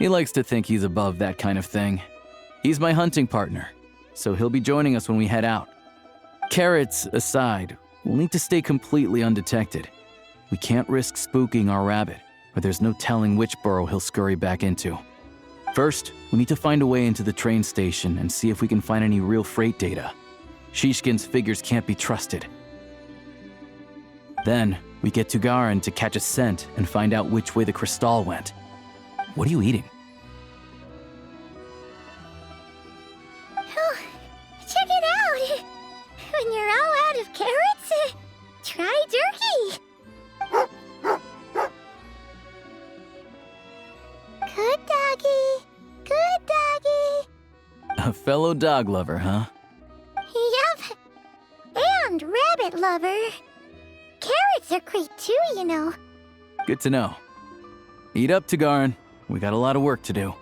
He likes to think he's above that kind of thing. He's my hunting partner, so he'll be joining us when we head out. Carrots aside, we'll need to stay completely undetected. We can't risk spooking our rabbit, but there's no telling which burrow he'll scurry back into. First, we need to find a way into the train station and see if we can find any real freight data. Shishkin's figures can't be trusted. Then, we get to Garin to catch a scent and find out which way the crystal went. What are you eating? Oh, check it out! When you're all out of carrots, try turkey! Good doggy! Good doggy! A fellow dog lover, huh? Yup! And rabbit lover! Carrots are great too, you know. Good to know. Eat up, Tagarin. We got a lot of work to do.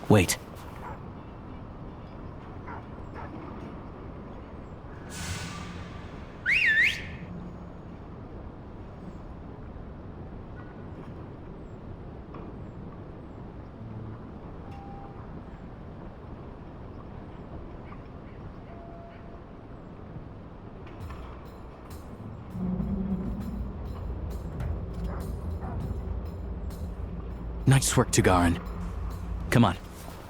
Wait. Nice work, Tagarin. Come on,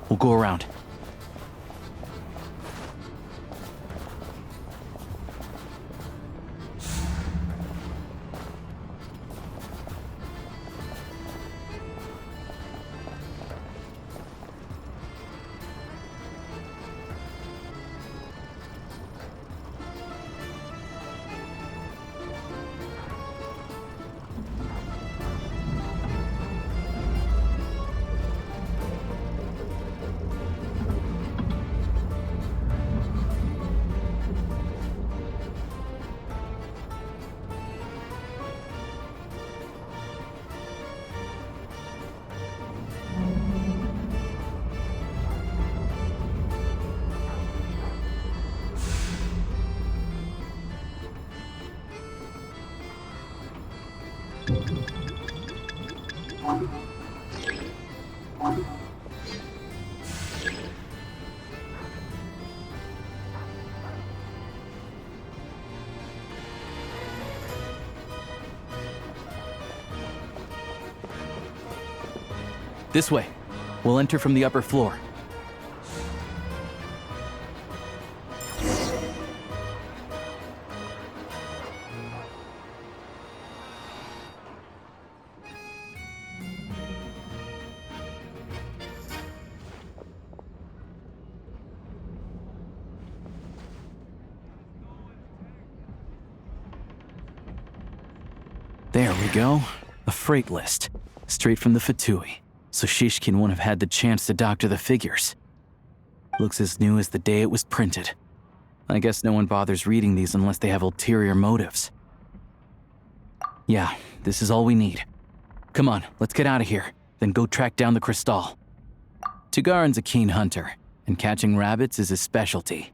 we'll go around. This way. We'll enter from the upper floor. There we go. A freight list. Straight from the Fatui. So Shishkin won't have had the chance to doctor the figures. Looks as new as the day it was printed. I guess no one bothers reading these unless they have ulterior motives. Yeah, this is all we need. Come on, let's get out of here, then go track down the crystal. Tagarin's a keen hunter, and catching rabbits is his specialty.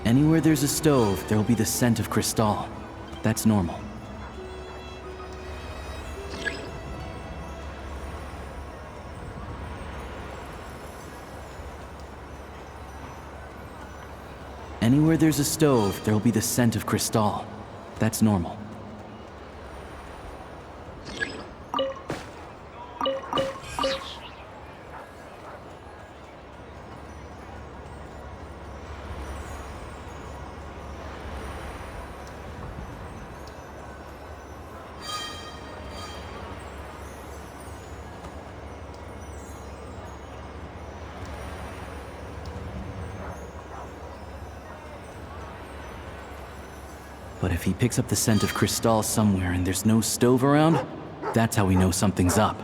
Anywhere there's a stove, there'll be the scent of Cristal. That's normal. Anywhere there's a stove, there'll be the scent of Cristal. That's normal. But if he picks up the scent of Cristal somewhere and there's no stove around, that's how we know something's up.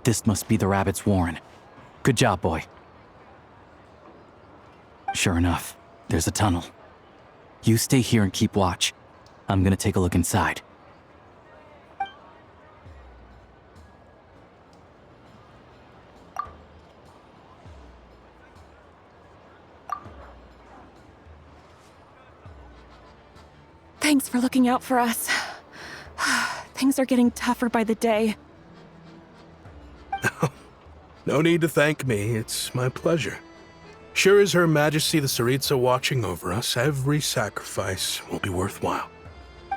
This must be the rabbit's warren. Good job, boy. Sure enough, there's a tunnel. You stay here and keep watch. I'm gonna take a look inside. Thanks for looking out for us. Things are getting tougher by the day. No need to thank me, it's my pleasure. Sure as Her Majesty the Tsaritsa watching over us, every sacrifice will be worthwhile.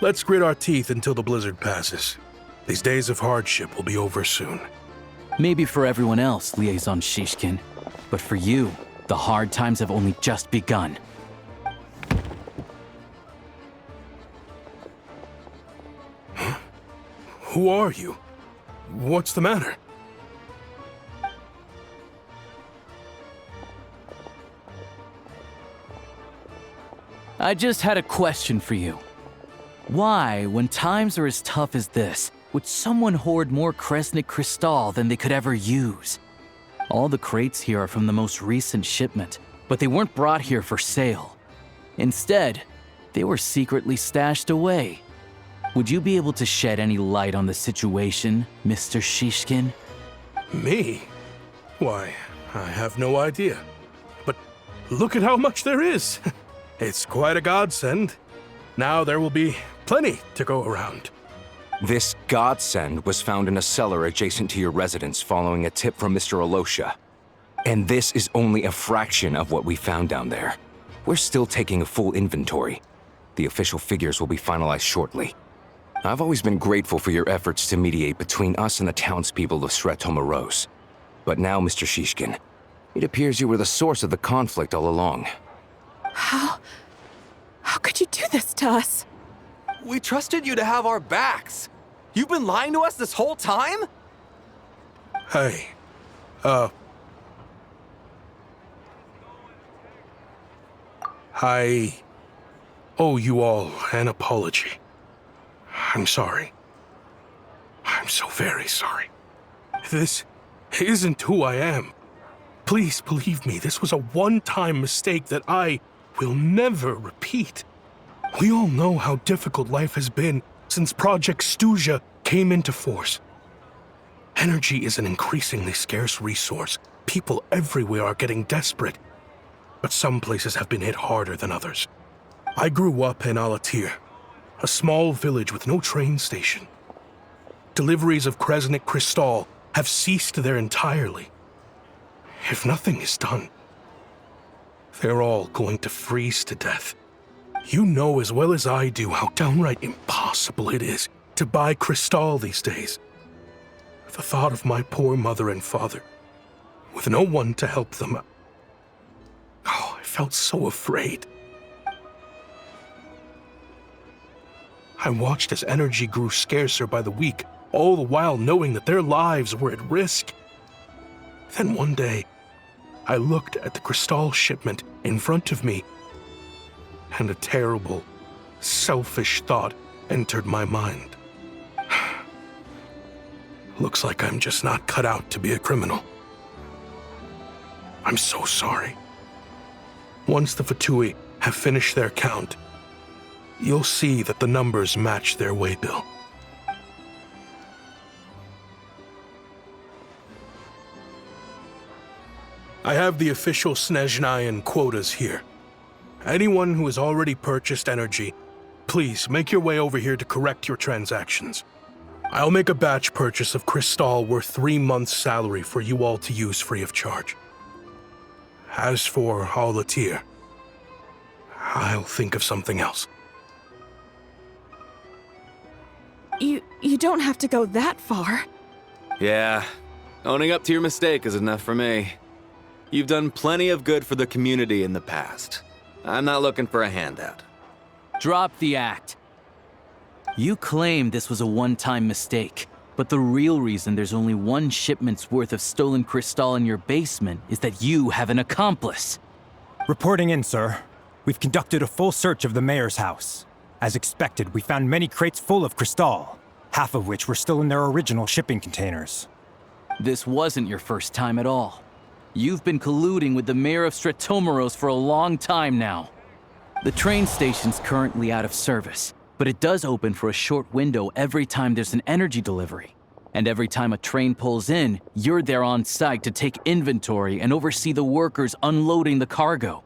Let's grit our teeth until the blizzard passes. These days of hardship will be over soon. Maybe for everyone else, Liaison Shishkin, but for you, the hard times have only just begun. Huh? Who are you? What's the matter? I just had a question for you. Why, when times are as tough as this, would someone hoard more Kresnik Cristal than they could ever use? All the crates here are from the most recent shipment, but they weren't brought here for sale. Instead, they were secretly stashed away. Would you be able to shed any light on the situation, Mr. Shishkin? Me? Why, I have no idea. But look at how much there is! It's quite a godsend. Now there will be plenty to go around. This godsend was found in a cellar adjacent to your residence following a tip from Mr. Alosha. And this is only a fraction of what we found down there. We're still taking a full inventory. The official figures will be finalized shortly. I've always been grateful for your efforts to mediate between us and the townspeople of Sretomaros. But now, Mr. Shishkin, it appears you were the source of the conflict all along. How could you do this to us? We trusted you to have our backs. You've been lying to us this whole time? Hey, I owe you all an apology. I'm sorry. I'm so very sorry. This isn't who I am. Please believe me, this was a one-time mistake that I will never repeat. We all know how difficult life has been since Project Stuja came into force. Energy is an increasingly scarce resource. People everywhere are getting desperate, but some places have been hit harder than others. I grew up in Alatir, a small village with no train station. Deliveries of Kresnik Cristal have ceased there entirely. If nothing is done, they're all going to freeze to death. You know as well as I do how downright impossible it is to buy Cristal these days. The thought of my poor mother and father, with no one to help them, I felt so afraid. I watched as energy grew scarcer by the week, all the while knowing that their lives were at risk. Then one day, I looked at the Cristal shipment in front of me, and a terrible, selfish thought entered my mind. Looks like I'm just not cut out to be a criminal. I'm so sorry. Once the Fatui have finished their count, you'll see that the numbers match their waybill. I have the official Snezhnayan quotas here. Anyone who has already purchased energy, please make your way over here to correct your transactions. I'll make a batch purchase of crystal worth 3 months' salary for you all to use free of charge. As for Alatir, I'll think of something else. You don't have to go that far. Yeah, owning up to your mistake is enough for me. You've done plenty of good for the community in the past. I'm not looking for a handout. Drop the act. You claim this was a one-time mistake, but the real reason there's only 1 shipment's worth of stolen crystal in your basement is that you have an accomplice. Reporting in, sir. We've conducted a full search of the mayor's house. As expected, we found many crates full of crystal, half of which were still in their original shipping containers. This wasn't your first time at all. You've been colluding with the mayor of Stratomeros for a long time now. The train station's currently out of service, but it does open for a short window every time there's an energy delivery. And every time a train pulls in, you're there on site to take inventory and oversee the workers unloading the cargo.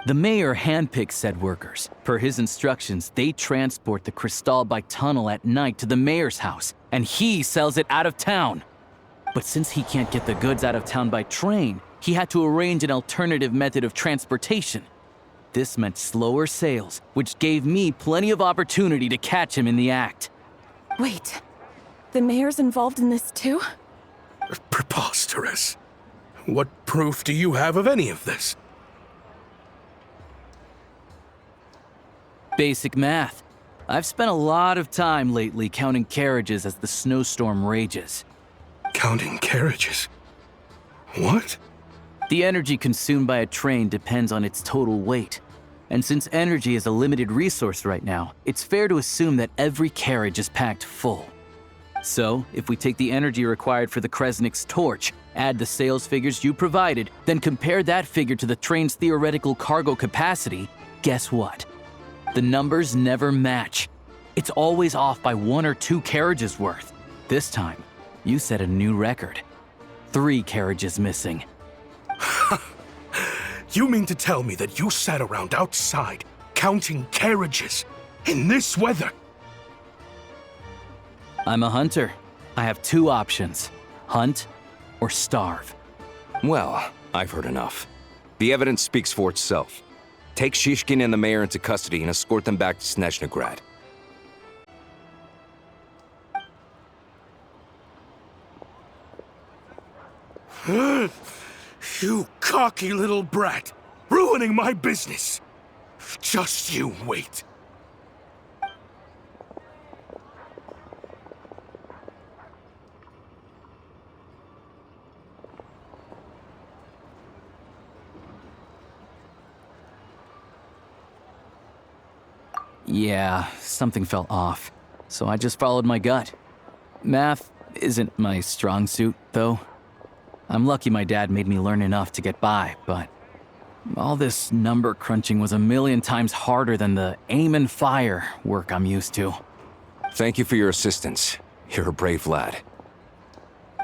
The mayor handpicks said workers. Per his instructions, they transport the crystal by tunnel at night to the mayor's house, and he sells it out of town. But since he can't get the goods out of town by train, he had to arrange an alternative method of transportation. This meant slower sales, which gave me plenty of opportunity to catch him in the act. Wait, the mayor's involved in this too? Preposterous. What proof do you have of any of this? Basic math. I've spent a lot of time lately counting carriages as the snowstorm rages. Counting carriages? What? The energy consumed by a train depends on its total weight. And since energy is a limited resource right now, it's fair to assume that every carriage is packed full. So, if we take the energy required for the Kresnik's torch, add the sales figures you provided, then compare that figure to the train's theoretical cargo capacity, guess what? The numbers never match. It's always off by 1 or 2 carriages worth. This time, you set a new record. 3 carriages missing. You mean to tell me that you sat around outside, counting carriages, in this weather? I'm a hunter. I have 2 options. Hunt or starve. Well, I've heard enough. The evidence speaks for itself. Take Shishkin and the mayor into custody and escort them back to Snezhnograd. You cocky little brat! Ruining my business! Just you wait. Yeah, something felt off, so I just followed my gut. Math isn't my strong suit, though. I'm lucky my dad made me learn enough to get by, but all this number crunching was a million times harder than the aim and fire work I'm used to. Thank you for your assistance. You're a brave lad.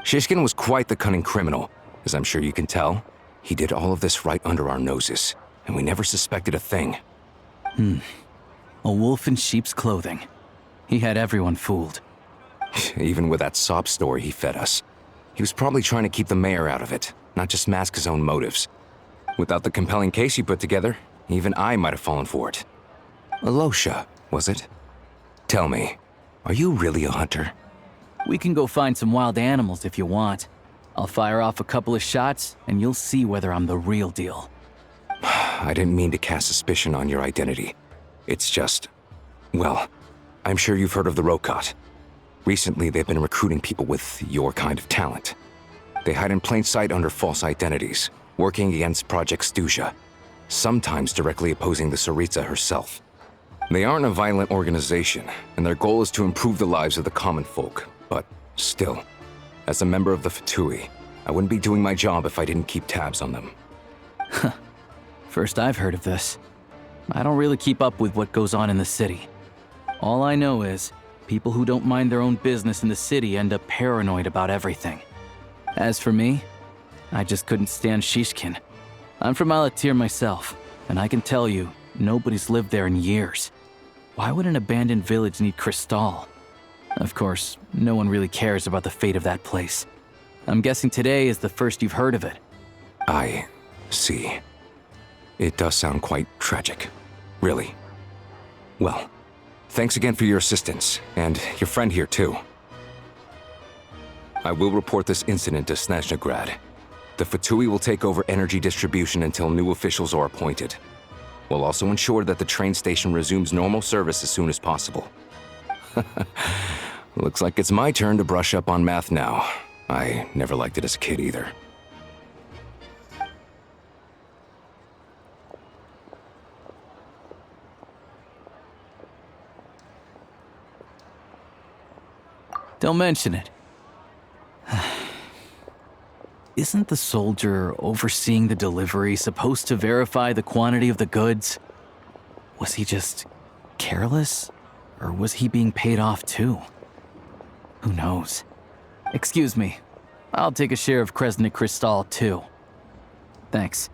Shishkin was quite the cunning criminal, as I'm sure you can tell. He did all of this right under our noses, and we never suspected a thing. A wolf in sheep's clothing. He had everyone fooled. Even with that sob story he fed us. He was probably trying to keep the mayor out of it, not just mask his own motives. Without the compelling case he put together, even I might have fallen for it. Alosha, was it? Tell me, are you really a hunter? We can go find some wild animals if you want. I'll fire off a couple of shots, and you'll see whether I'm the real deal. I didn't mean to cast suspicion on your identity. It's just... well, I'm sure you've heard of the Rokot. Recently, they've been recruiting people with your kind of talent. They hide in plain sight under false identities, working against Project Stuja, sometimes directly opposing the Tsaritsa herself. They aren't a violent organization, and their goal is to improve the lives of the common folk. But still, as a member of the Fatui, I wouldn't be doing my job if I didn't keep tabs on them. First I've heard of this. I don't really keep up with what goes on in the city. All I know is, people who don't mind their own business in the city end up paranoid about everything. As for me, I just couldn't stand Shishkin. I'm from Alatir myself, and I can tell you, nobody's lived there in years. Why would an abandoned village need Crystal? Of course, no one really cares about the fate of that place. I'm guessing today is the first you've heard of it. I see. It does sound quite tragic. Really. Well, thanks again for your assistance, and your friend here too. I will report this incident to Snezhnegrad. The Fatui will take over energy distribution until new officials are appointed. We'll also ensure that the train station resumes normal service as soon as possible. Looks like it's my turn to brush up on math now. I never liked it as a kid either. Don't mention it. Isn't the soldier overseeing the delivery supposed to verify the quantity of the goods? Was he just careless? Or was he being paid off too? Who knows? Excuse me. I'll take a share of Kresnik Crystal too. Thanks.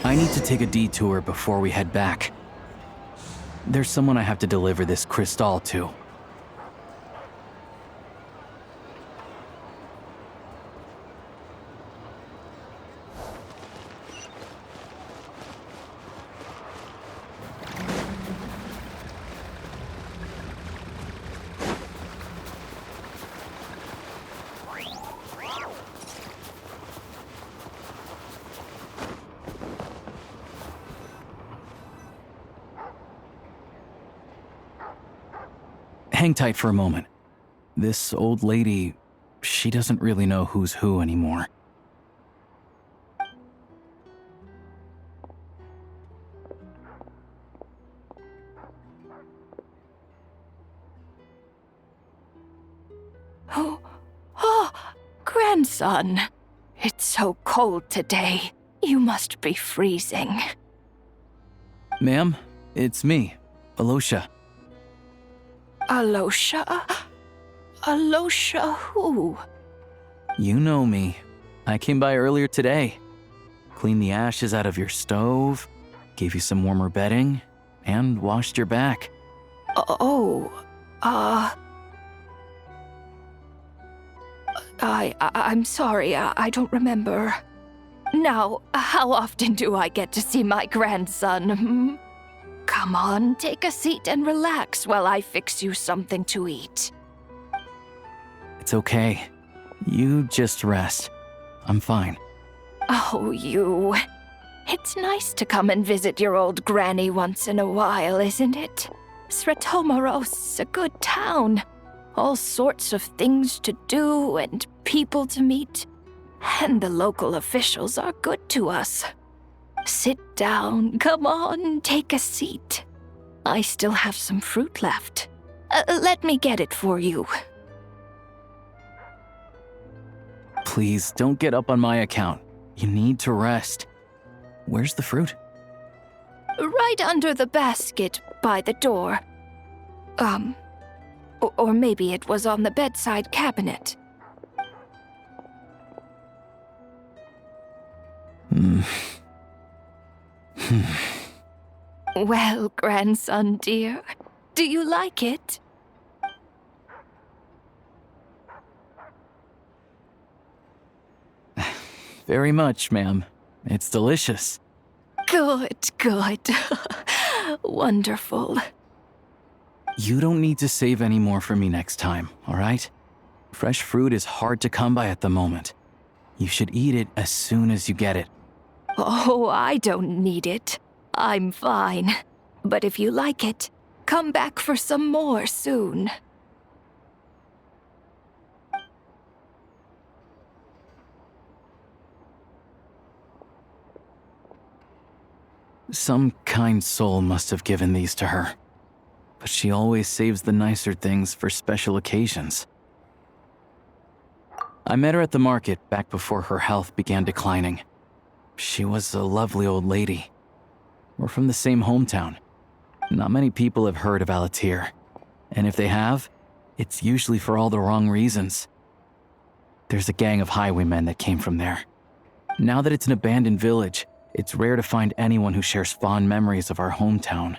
I need to take a detour before we head back. There's someone I have to deliver this crystal to. Hang tight for a moment. This old lady, she doesn't really know who's who anymore. Oh, grandson. It's so cold today. You must be freezing. Ma'am, it's me, Alosha. Alosha? Alosha who? You know me. I came by earlier today. Cleaned the ashes out of your stove, gave you some warmer bedding, and washed your back. I'm sorry, I don't remember. Now, how often do I get to see my grandson, hmm? Come on, take a seat and relax while I fix you something to eat. It's okay. You just rest. I'm fine. Oh, you. It's nice to come and visit your old granny once in a while, isn't it? Sretomaros's a good town. All sorts of things to do and people to meet. And the local officials are good to us. Sit down, come on, take a seat. I still have some fruit left. Let me get it for you. Please, don't get up on my account. You need to rest. Where's the fruit? Right under the basket by the door. Or maybe it was on the bedside cabinet. Well, grandson dear, do you like it? Very much, ma'am. It's delicious. Good, good. Wonderful. You don't need to save any more for me next time, all right? Fresh fruit is hard to come by at the moment. You should eat it as soon as you get it. Oh, I don't need it. I'm fine. But if you like it, come back for some more soon. Some kind soul must have given these to her. But she always saves the nicer things for special occasions. I met her at the market back before her health began declining. She was a lovely old lady. We're from the same hometown. Not many people have heard of Alatir. And if they have, it's usually for all the wrong reasons. There's a gang of highwaymen that came from there. Now that it's an abandoned village, it's rare to find anyone who shares fond memories of our hometown.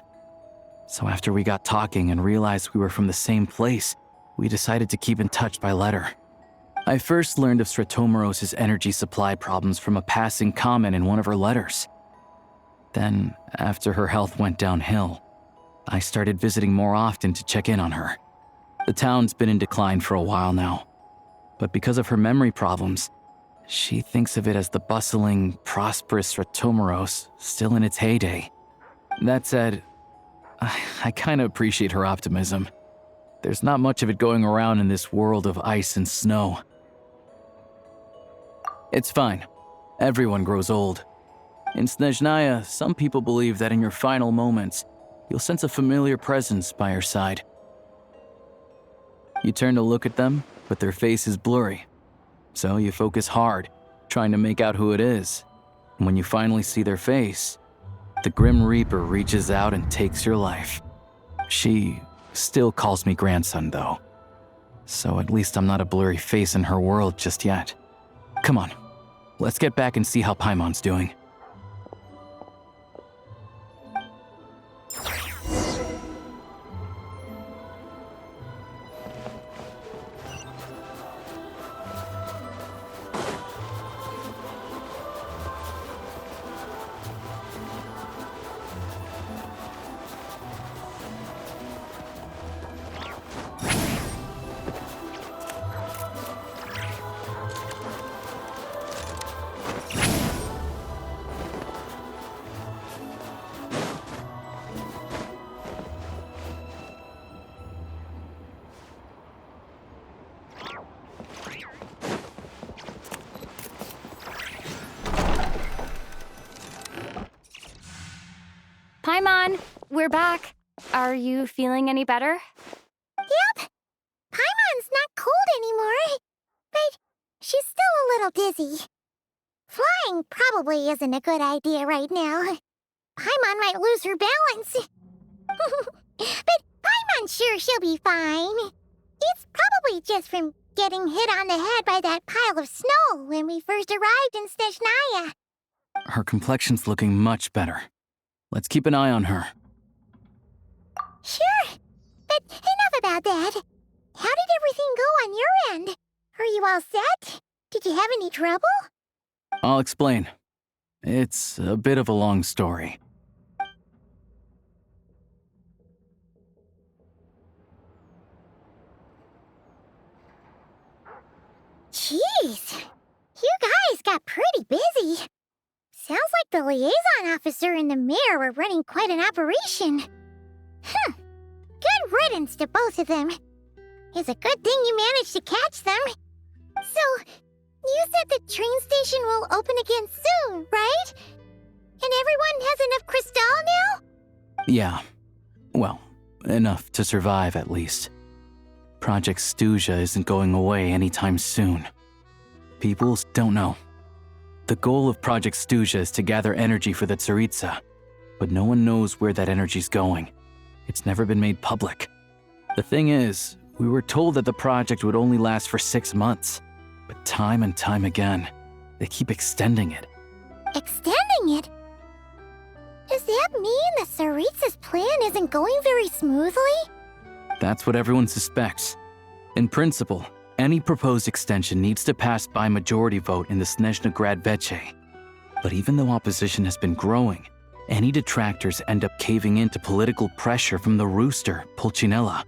So after we got talking and realized we were from the same place, we decided to keep in touch by letter. I first learned of Stratomoros's energy supply problems from a passing comment in one of her letters. Then, after her health went downhill, I started visiting more often to check in on her. The town's been in decline for a while now, but because of her memory problems, she thinks of it as the bustling, prosperous Stratomoros still in its heyday. That said, I kinda appreciate her optimism. There's not much of it going around in this world of ice and snow. It's fine. Everyone grows old. In Snezhnaya, some people believe that in your final moments, you'll sense a familiar presence by your side. You turn to look at them, but their face is blurry. So you focus hard, trying to make out who it is. And when you finally see their face, the Grim Reaper reaches out and takes your life. She still calls me grandson, though. So at least I'm not a blurry face in her world just yet. Come on, let's get back and see how Paimon's doing. Paimon, we're back. Are you feeling any better? Yep. Paimon's not cold anymore, but she's still a little dizzy. Flying probably isn't a good idea right now. Paimon might lose her balance. But Paimon's sure she'll be fine. It's probably just from getting hit on the head by that pile of snow when we first arrived in Snezhnaya. Her complexion's looking much better. Let's keep an eye on her. Sure, but enough about that. How did everything go on your end? Are you all set? Did you have any trouble? I'll explain. It's a bit of a long story. Jeez, you guys got pretty busy. Sounds like the liaison officer and the mayor were running quite an operation. Good riddance to both of them. It's a good thing you managed to catch them. So, you said the train station will open again soon, right? And everyone has enough crystal now? Yeah. Well, enough to survive at least. Project Stuja isn't going away anytime soon. People don't know. The goal of Project Stuja is to gather energy for the Tsaritsa, but no one knows where that energy's going. It's never been made public. The thing is, we were told that the project would only last for 6 months, but time and time again, they keep extending it. Extending it? Does that mean the Tsaritsa's plan isn't going very smoothly? That's what everyone suspects. In principle, any proposed extension needs to pass by majority vote in the Snezhna Grad Veche. But even though opposition has been growing, any detractors end up caving into political pressure from the rooster, Pulcinella.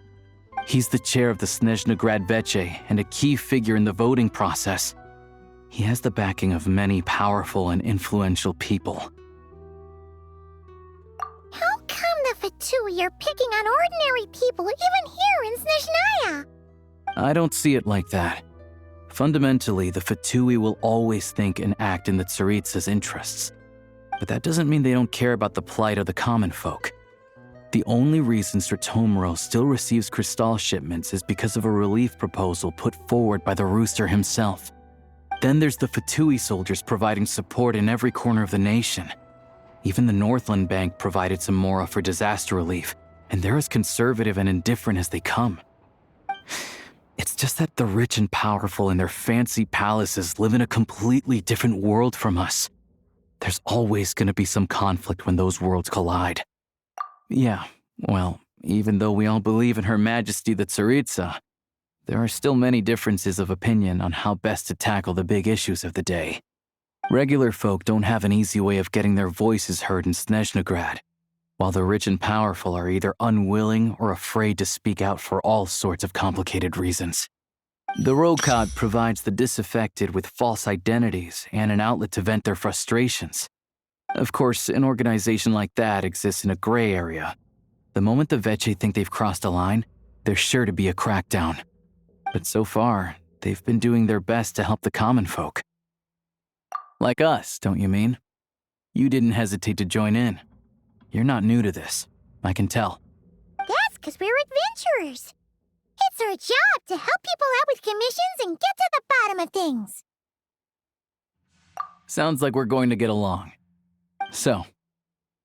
He's the chair of the Snezhna Grad Veche and a key figure in the voting process. He has the backing of many powerful and influential people. How come the Fatui are picking on ordinary people even here in Snezhnaya? I don't see it like that. Fundamentally, the Fatui will always think and act in the Tsaritsa's interests. But that doesn't mean they don't care about the plight of the common folk. The only reason Stratomoros still receives crystal shipments is because of a relief proposal put forward by the rooster himself. Then there's the Fatui soldiers providing support in every corner of the nation. Even the Northland Bank provided some mora for disaster relief, and they're as conservative and indifferent as they come. It's just that the rich and powerful in their fancy palaces live in a completely different world from us. There's always going to be some conflict when those worlds collide. Yeah, well, even though we all believe in Her Majesty the Tsaritsa, there are still many differences of opinion on how best to tackle the big issues of the day. Regular folk don't have an easy way of getting their voices heard in Snezhnograd, while the rich and powerful are either unwilling or afraid to speak out for all sorts of complicated reasons. The Rokad provides the disaffected with false identities and an outlet to vent their frustrations. Of course, an organization like that exists in a gray area. The moment the Veche think they've crossed a line, there's sure to be a crackdown. But so far, they've been doing their best to help the common folk. Like us, don't you mean? You didn't hesitate to join in. You're not new to this, I can tell. That's because we're adventurers. It's our job to help people out with commissions and get to the bottom of things. Sounds like we're going to get along. So,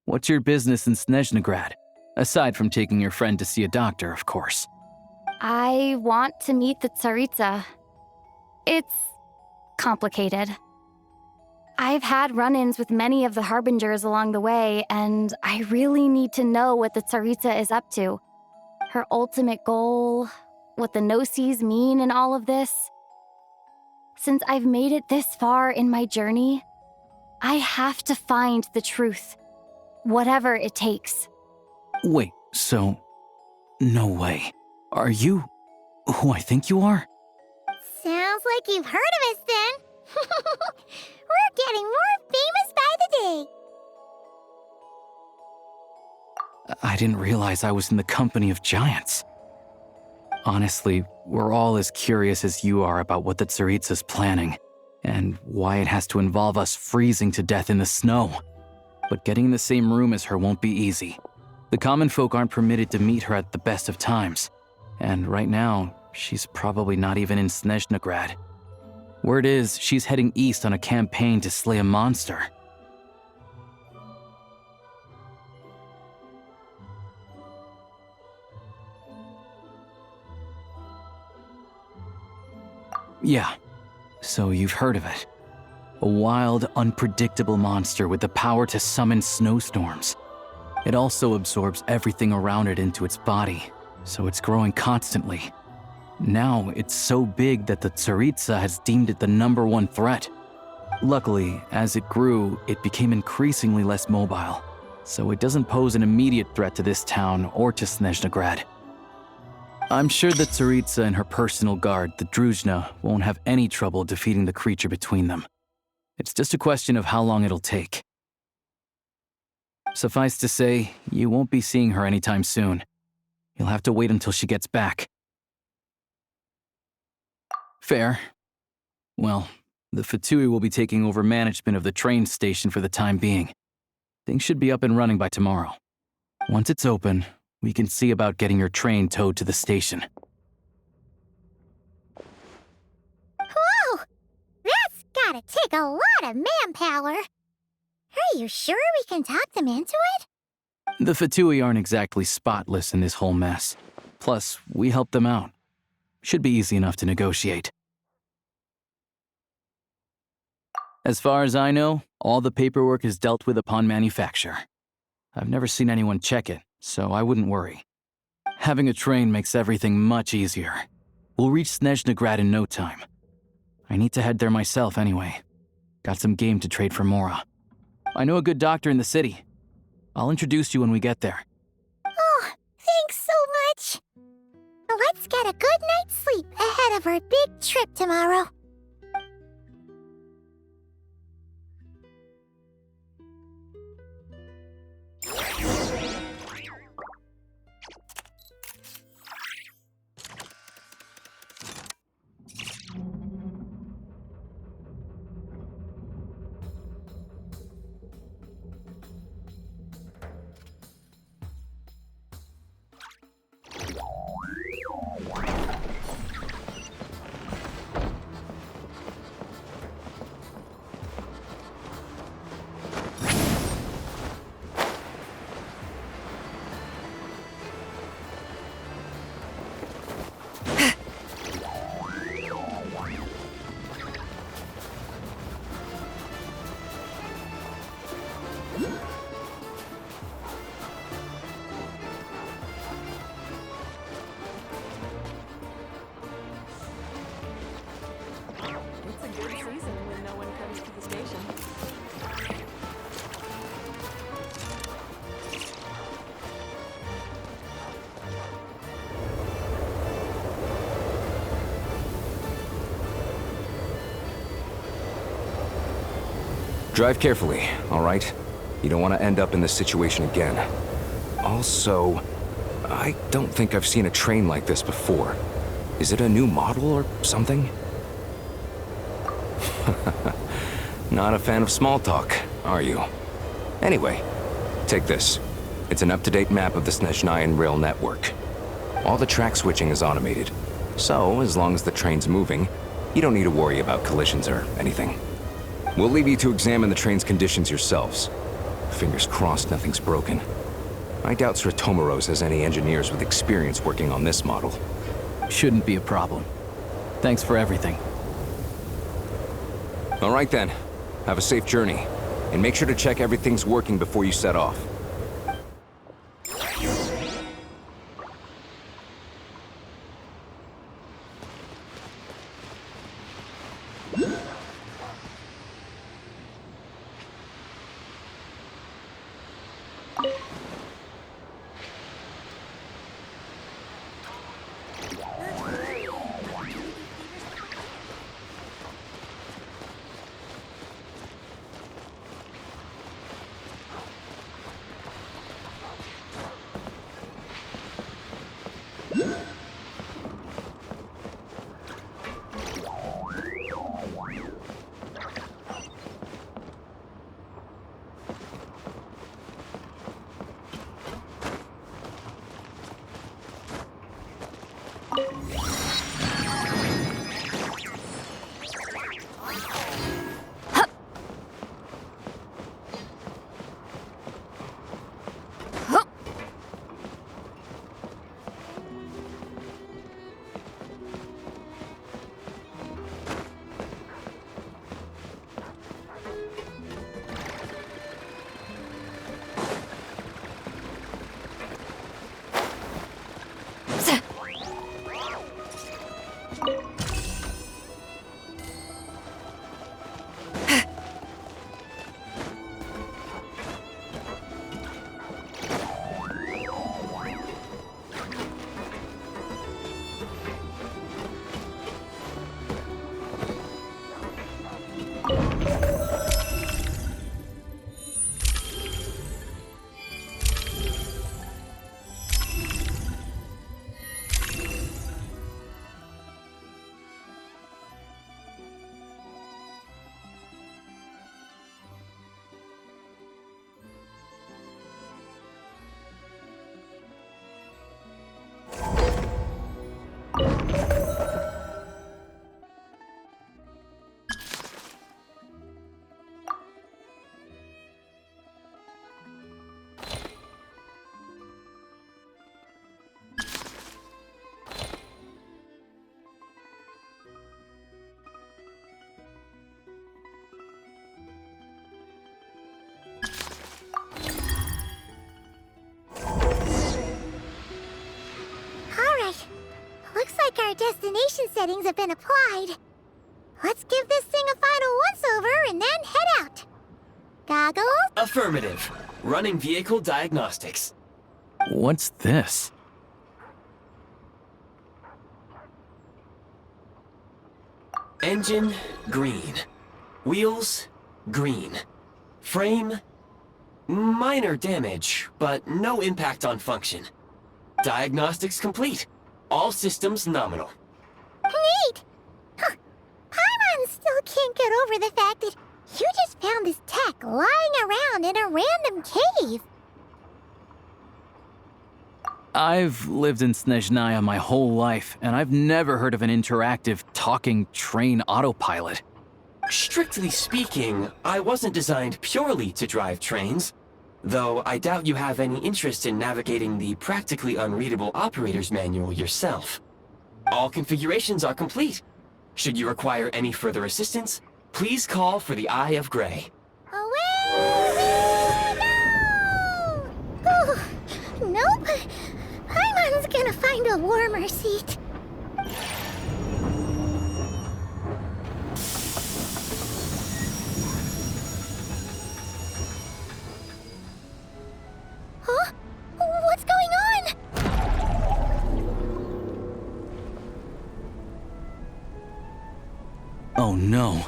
what's your business in Snezhnograd? Aside from taking your friend to see a doctor, of course. I want to meet the Tsaritsa. It's complicated. I've had run-ins with many of the Harbingers along the way, and I really need to know what the Tsaritsa is up to. Her ultimate goal, what the Gnosis mean in all of this. Since I've made it this far in my journey, I have to find the truth, whatever it takes. Wait, so... No way. Are you who I think you are? Sounds like you've heard of us then. We're getting more famous by the day. I didn't realize I was in the company of giants. Honestly, we're all as curious as you are about what the Tsaritsa's planning, and why it has to involve us freezing to death in the snow. But getting in the same room as her won't be easy. The common folk aren't permitted to meet her at the best of times, and right now, she's probably not even in Snezhnograd. Word is, she's heading east on a campaign to slay a monster. Yeah, so you've heard of it. A wild, unpredictable monster with the power to summon snowstorms. It also absorbs everything around it into its body, so it's growing constantly. Now, it's so big that the Tsaritsa has deemed it the #1 threat. Luckily, as it grew, it became increasingly less mobile, so it doesn't pose an immediate threat to this town or to Snezhnograd. I'm sure the Tsaritsa and her personal guard, the Druzhna, won't have any trouble defeating the creature between them. It's just a question of how long it'll take. Suffice to say, you won't be seeing her anytime soon. You'll have to wait until she gets back. Fair. Well, the Fatui will be taking over management of the train station for the time being. Things should be up and running by tomorrow. Once it's open, we can see about getting your train towed to the station. Whoa! That's gotta take a lot of manpower. Are you sure we can talk them into it? The Fatui aren't exactly spotless in this whole mess. Plus, we helped them out. Should be easy enough to negotiate. As far as I know, all the paperwork is dealt with upon manufacture. I've never seen anyone check it, so I wouldn't worry. Having a train makes everything much easier. We'll reach Snezhnograd in no time. I need to head there myself anyway. Got some game to trade for Mora. I know a good doctor in the city. I'll introduce you when we get there. Oh, thanks so much. Let's get a good night's sleep ahead of our big trip tomorrow. Drive carefully, all right? You don't want to end up in this situation again. Also, I don't think I've seen a train like this before. Is it a new model or something? Not a fan of small talk, are you? Anyway, take this. It's an up-to-date map of the Snezhnayan rail network. All the track switching is automated, so as long as the train's moving, you don't need to worry about collisions or anything. We'll leave you to examine the train's conditions yourselves. Fingers crossed nothing's broken. I doubt Sratomaros has any engineers with experience working on this model. Shouldn't be a problem. Thanks for everything. All right then. Have a safe journey. And make sure to check everything's working before you set off. Our destination settings have been applied. Let's give this thing a final once-over and then head out. Goggles? Affirmative. Running vehicle diagnostics. What's this? Engine, green. Wheels, green. Frame, minor damage, but no impact on function. Diagnostics complete. All systems nominal. Neat! Huh. Paimon still can't get over the fact that you just found this tech lying around in a random cave. I've lived in Snezhnaya my whole life, and I've never heard of an interactive, talking train autopilot. Strictly speaking, I wasn't designed purely to drive trains, though I doubt you have any interest in navigating the practically unreadable operator's manual yourself. All configurations are complete. Should you require any further assistance, please call for the Eye of Grey. Away we go! Ooh, nope. Paimon's gonna find a warmer seat. Huh? What's going on? Oh no.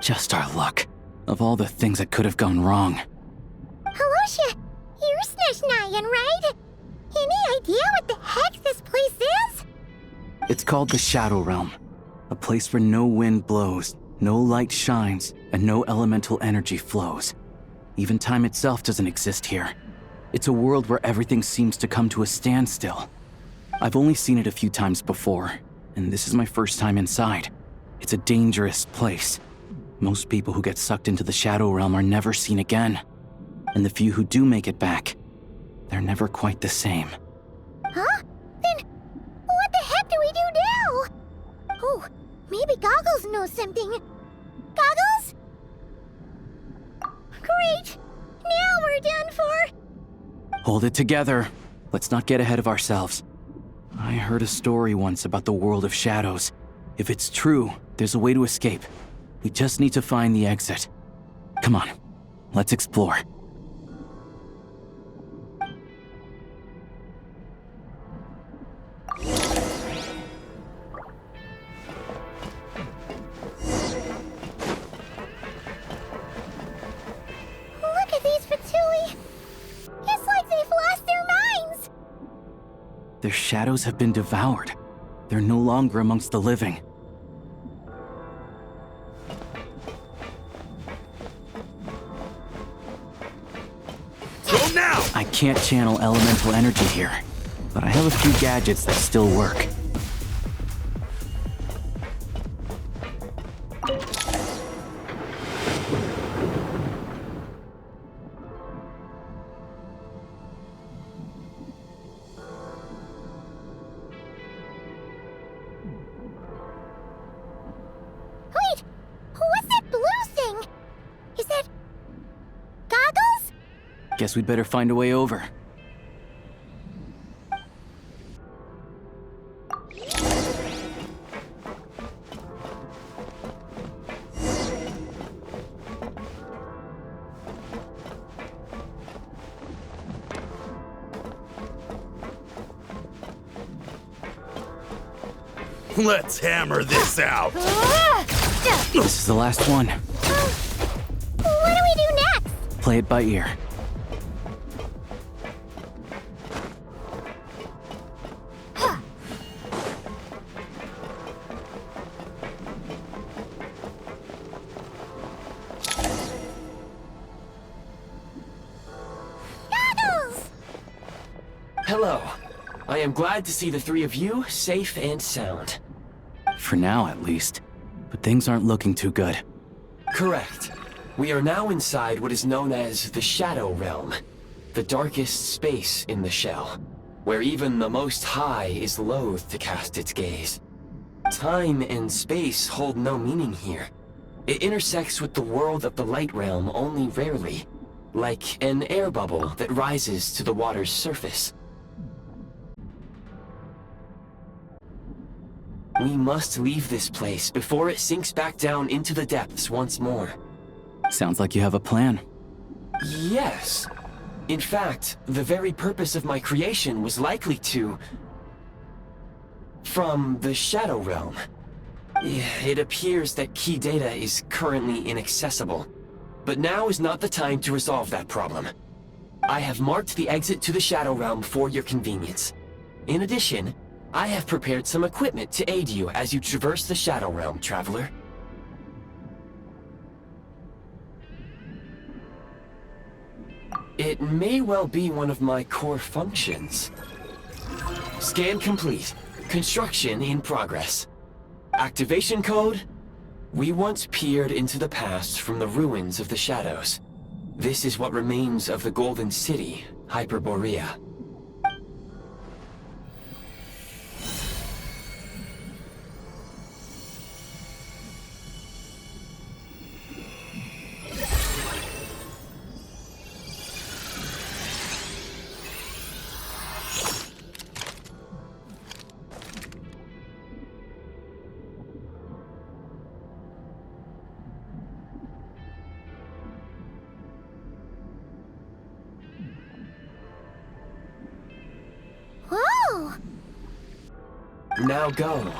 Just our luck. Of all the things that could have gone wrong. Alosha, you're Sneshnayan, right? Any idea what the heck this place is? It's called the Shadow Realm. A place where no wind blows, no light shines, and no elemental energy flows. Even time itself doesn't exist here. It's a world where everything seems to come to a standstill. I've only seen it a few times before, and this is my first time inside. It's a dangerous place. Most people who get sucked into the Shadow Realm are never seen again. And the few who do make it back, they're never quite the same. Huh? Then what the heck do we do now? Oh, maybe Goggles knows something. Goggles? Great! Now we're done for! Hold it together. Let's not get ahead of ourselves. I heard a story once about the world of shadows. If it's true, there's a way to escape. We just need to find the exit. Come on, let's explore. Look at these Fatui! It's like they've lost their minds! Their shadows have been devoured. They're no longer amongst the living. Go now! I can't channel elemental energy here, but I have a few gadgets that still work. Wait! What's that blue thing? Is that... Goggles? Guess we'd better find a way over. Let's hammer this out! This is the last one. What do we do next? Play it by ear. Goggles! Hello. I am glad to see the three of you safe and sound. For now, at least. But things aren't looking too good. Correct. We are now inside what is known as the Shadow Realm, the darkest space in the shell, where even the Most High is loath to cast its gaze. Time and space hold no meaning here. It intersects with the world of the Light Realm only rarely, like an air bubble that rises to the water's surface. We must leave this place before it sinks back down into the depths once more. Sounds like you have a plan. Yes. In fact, the very purpose of my creation was likely to... from the Shadow Realm. It appears that key data is currently inaccessible, but now is not the time to resolve that problem. I have marked the exit to the Shadow Realm for your convenience. In addition, I have prepared some equipment to aid you as you traverse the Shadow Realm, traveler. It may well be one of my core functions. Scan complete. Construction in progress. Activation code? We once peered into the past from the ruins of the shadows. This is what remains of the Golden City, Hyperborea. Whoa! Now go.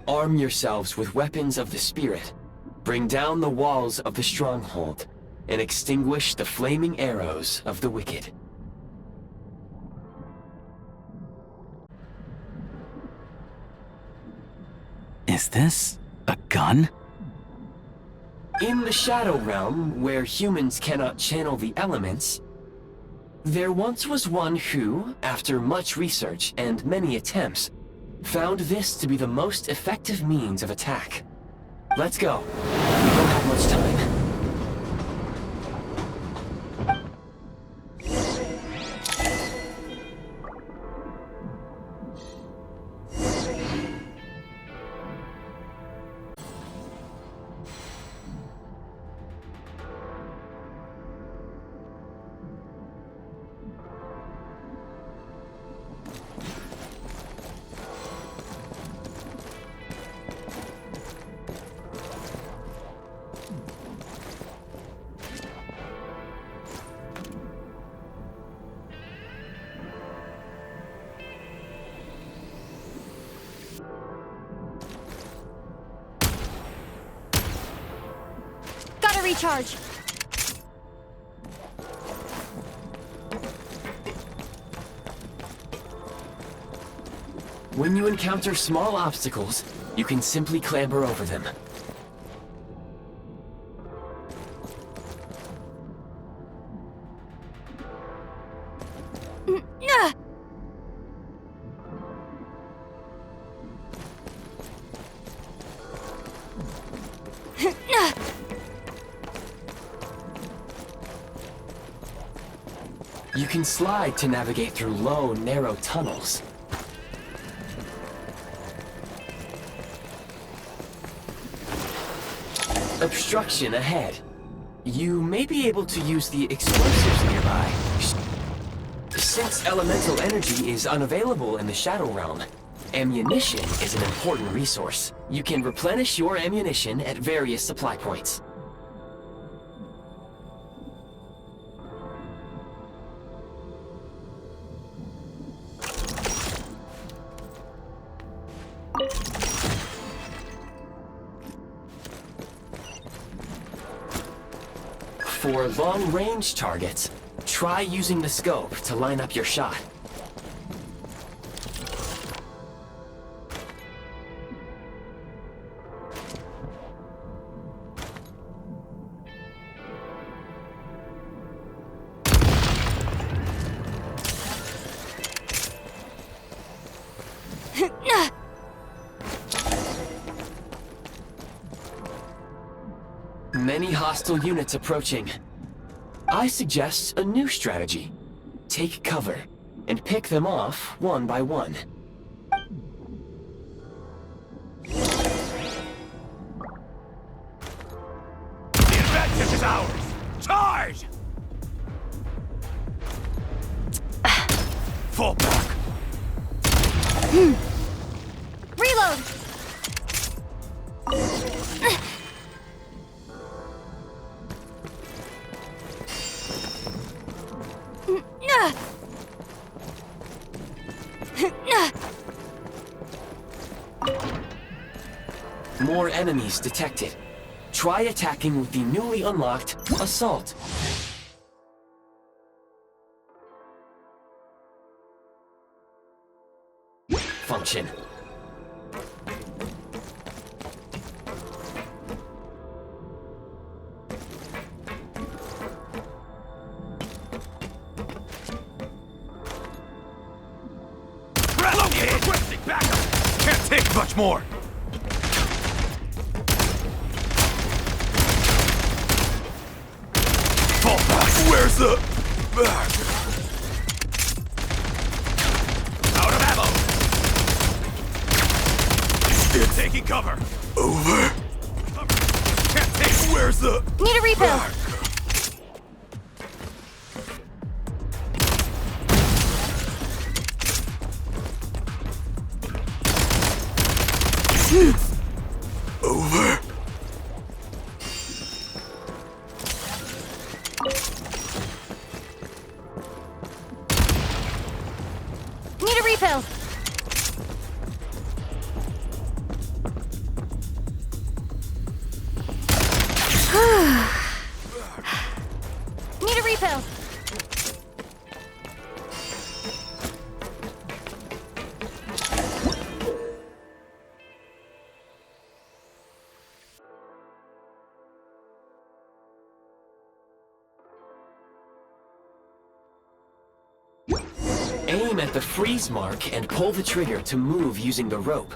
Arm yourselves with weapons of the spirit. Bring down the walls of the stronghold and extinguish the flaming arrows of the wicked. Is this a gun? In the Shadow Realm, where humans cannot channel the elements, there once was one who, after much research and many attempts, found this to be the most effective means of attack. Let's go. We don't have much time. Gotta recharge. When you encounter small obstacles, you can simply clamber over them. You can slide to navigate through low, narrow tunnels. Obstruction ahead. You may be able to use the explosives nearby. Since elemental energy is unavailable in the Shadow Realm, ammunition is an important resource. You can replenish your ammunition at various supply points. For long-range targets, try using the scope to line up your shot. Many hostile units approaching. I suggest a new strategy. Take cover, and pick them off one by one. The advantage is ours! Charge! Fall back! Reload! More enemies detected. Try attacking with the newly unlocked Assault. Function. Requesting backup! Can't take much more! Fall back! Where's the... back? Out of ammo! It's taking cover! Over! Can't take... Where's the... Need a refill! back? It's over. Need a refill! Aim at the freeze mark and pull the trigger to move using the rope.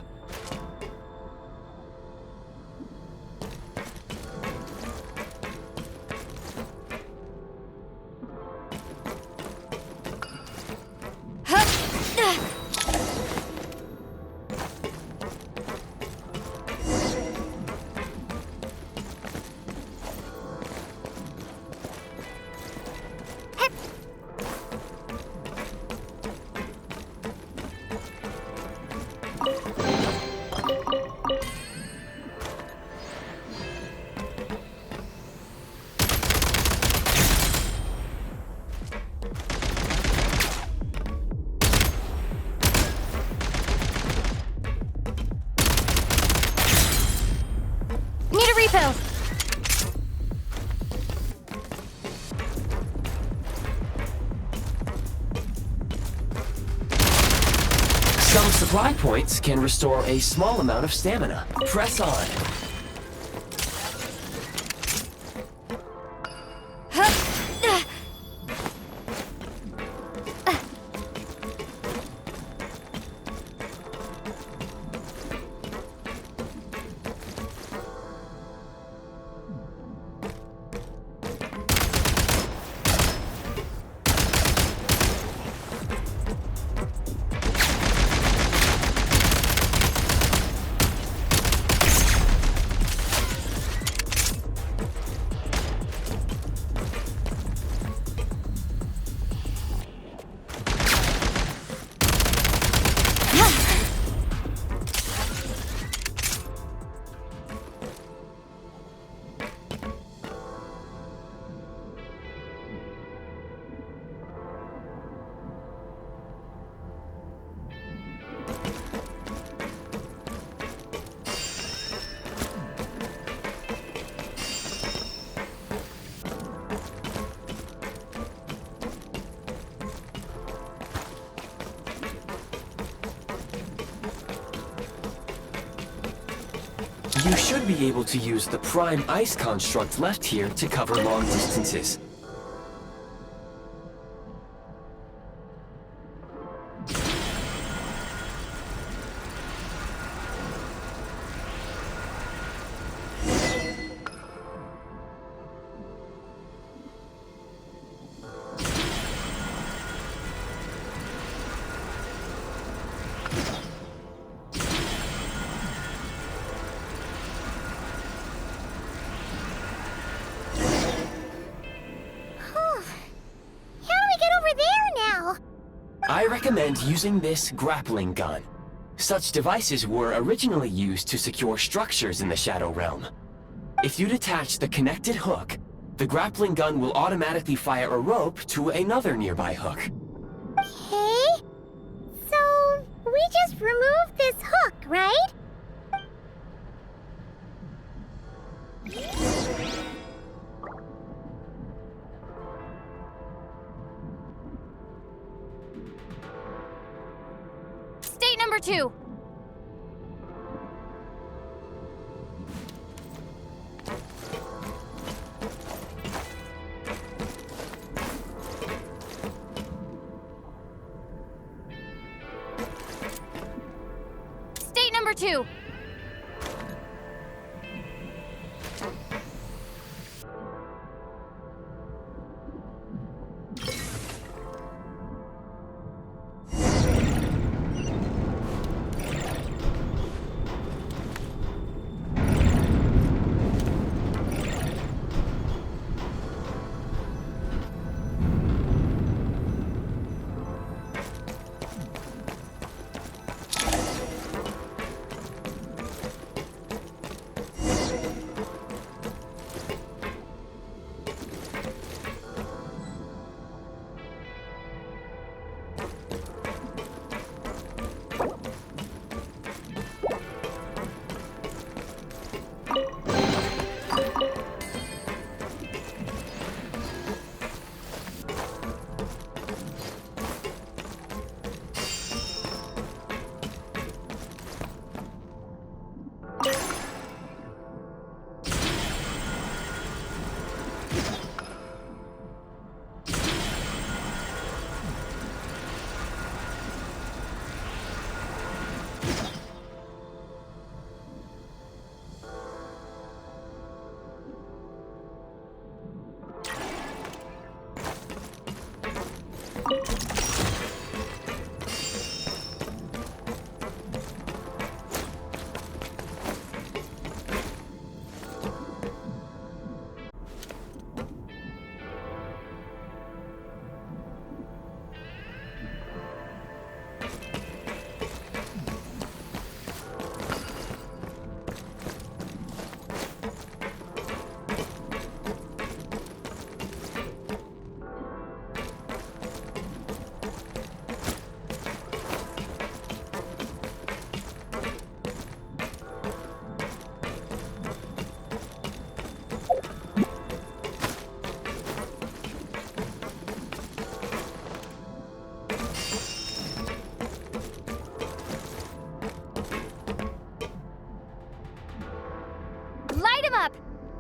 Need a refill. Some supply points can restore a small amount of stamina. Press on. You should be able to use the prime ice construct left here to cover long distances. I recommend using this grappling gun. Such devices were originally used to secure structures in the Shadow Realm. If you detach the connected hook, the grappling gun will automatically fire a rope to another nearby hook. Okay. So, we just remove this hook, right? State number 2. State number 2.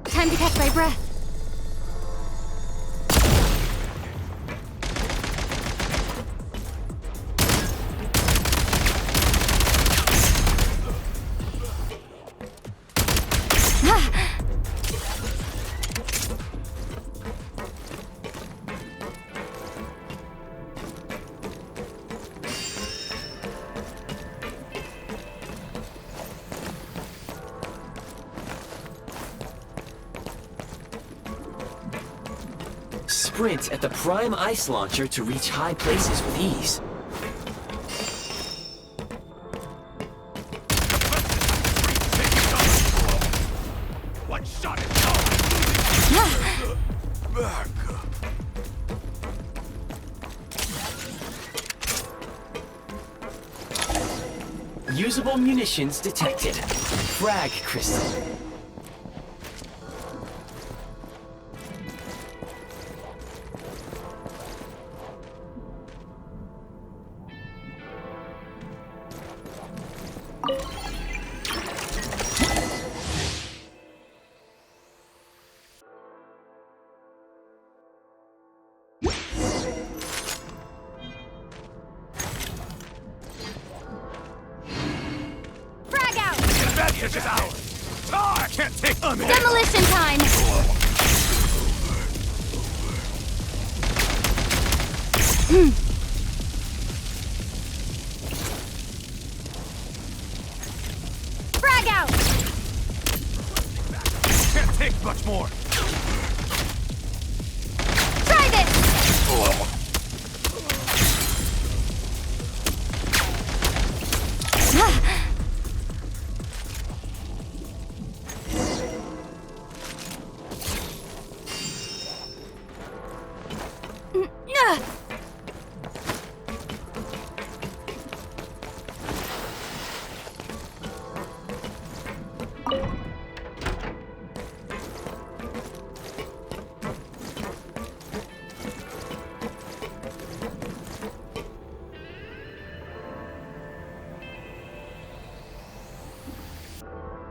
Time to catch my breath. Sprint at the prime ice launcher to reach high places with ease. One shot it. Back. Usable munitions detected. Frag crystal. Frag out! Advantage is ours. I can't take them. Demolition time! Frag out! Can't take much more. Try this!